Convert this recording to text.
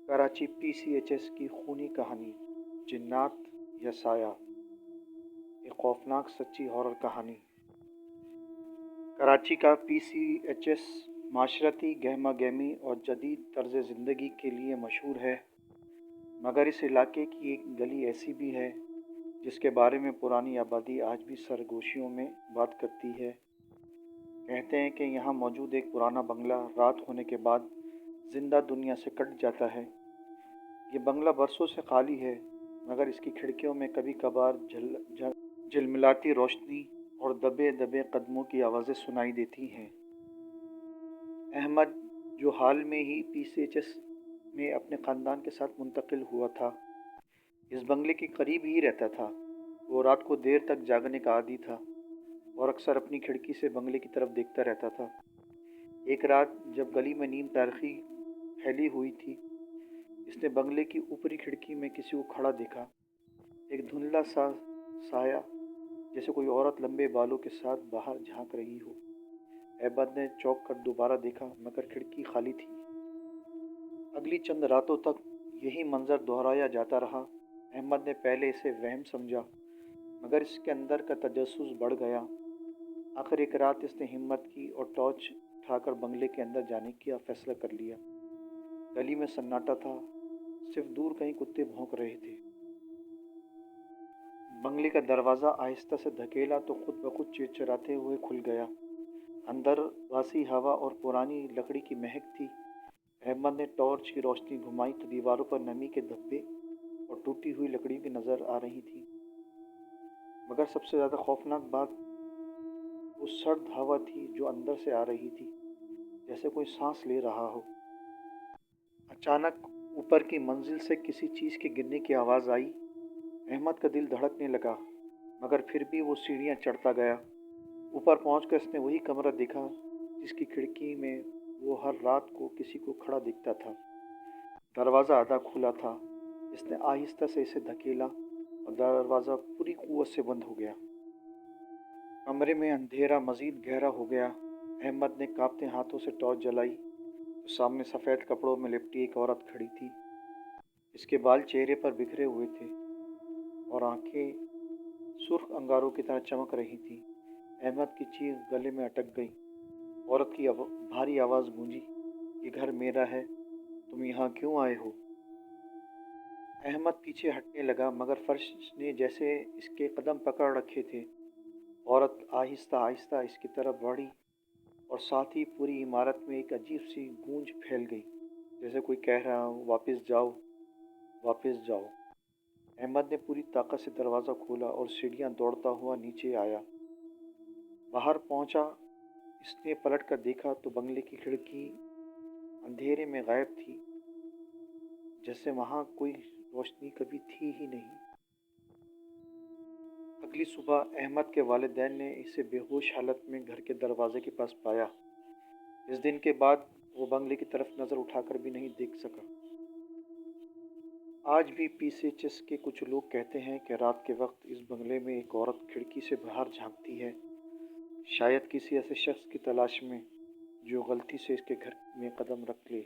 Karachi PCHS की खूनी कहानी, जिन्नात या साया, एक खौफनाक सच्ची हॉरर कहानी। कराची का PCHS माशरती गहमा गहमी और जदीद तर्ज ज़िंदगी के लिए मशहूर है, मगर इस इलाके की एक गली ऐसी भी है जिसके बारे में पुरानी आबादी आज भी सरगोशियों में बात करती है। कहते हैं कि यहाँ मौजूद एक पुराना बंगला रात होने के बाद जिंदा दुनिया से कट जाता है। ये बंगला बरसों से खाली है, मगर इसकी खिड़कियों में कभी कभार झिलमिलाती रोशनी और दबे दबे कदमों की आवाज़ें सुनाई देती हैं। अहमद, जो हाल में ही PCHS में अपने ख़ानदान के साथ मुंतकिल हुआ था, इस बंगले के करीब ही रहता था। वो रात को देर तक जागने का आदी था और अक्सर अपनी खिड़की से बंगले की तरफ देखता रहता था। एक रात जब गली में नीम तारीखी फैली हुई थी, इसने बंगले की ऊपरी खिड़की में किसी को खड़ा देखा। एक धुंधला सा साया, जैसे कोई औरत लंबे बालों के साथ बाहर झांक रही हो। अहमद ने चौंक कर दोबारा देखा, मगर खिड़की खाली थी। अगली चंद रातों तक यही मंजर दोहराया जाता रहा। अहमद ने पहले इसे वहम समझा, मगर इसके अंदर का तजस्सुस बढ़ गया। आखिर एक रात इसने हिम्मत की और टॉर्च उठाकर बंगले के अंदर जाने का फैसला कर लिया। गली में सन्नाटा था, सिर्फ दूर कहीं कुत्ते भौंक रहे थे। बंगले का दरवाज़ा आहिस्ता से धकेला तो खुद ब खुद चिड़चिड़ाते हुए खुल गया। अंदर वासी हवा और पुरानी लकड़ी की महक थी। अहमद ने टॉर्च की रोशनी घुमाई तो दीवारों पर नमी के धब्बे और टूटी हुई लकड़ी की नज़र आ रही थी। मगर सबसे ज़्यादा खौफनाक बात वो सर्द हवा थी जो अंदर से आ रही थी, जैसे कोई सांस ले रहा हो। अचानक ऊपर की मंजिल से किसी चीज़ के गिरने की आवाज़ आई। अहमद का दिल धड़कने लगा, मगर फिर भी वो सीढ़ियाँ चढ़ता गया। ऊपर पहुंचकर इसने वही कमरा देखा जिसकी खिड़की में वो हर रात को किसी को खड़ा दिखता था। दरवाज़ा आधा खुला था। इसने आहिस्ता से इसे धकेला और दरवाज़ा पूरी कुव्वत से बंद हो गया। कमरे में अंधेरा मज़ीद गहरा हो गया। अहमद ने कांपते हाथों से टॉर्च जलाई तो सामने सफ़ेद कपड़ों में लिपटी एक औरत खड़ी थी। इसके बाल चेहरे पर बिखरे हुए थे और आंखें सुर्ख अंगारों की तरह चमक रही थी। अहमद की चीख गले में अटक गई। औरत की भारी आवाज़ गूंजी, ये घर मेरा है, तुम यहाँ क्यों आए हो? अहमद पीछे हटने लगा, मगर फर्श ने जैसे इसके कदम पकड़ रखे थे। औरत आहिस्ता आहिस्ता इसकी तरफ बढ़ी और साथ ही पूरी इमारत में एक अजीब सी गूंज फैल गई, जैसे कोई कह रहा हो, वापस जाओ, वापस जाओ। अहमद ने पूरी ताकत से दरवाज़ा खोला और सीढ़ियाँ दौड़ता हुआ नीचे आया। बाहर पहुंचा, इसने पलट कर देखा तो बंगले की खिड़की अंधेरे में गायब थी, जैसे वहां कोई रोशनी कभी थी ही नहीं। अगली सुबह अहमद के वालिदैन ने इसे बेहोश हालत में घर के दरवाजे के पास पाया। इस दिन के बाद वो बंगले की तरफ नज़र उठाकर भी नहीं देख सका। आज भी PCHS के कुछ लोग कहते हैं कि रात के वक्त इस बंगले में एक औरत खिड़की से बाहर झांकती है, शायद किसी ऐसे शख्स की तलाश में जो गलती से इसके घर में कदम रख ले।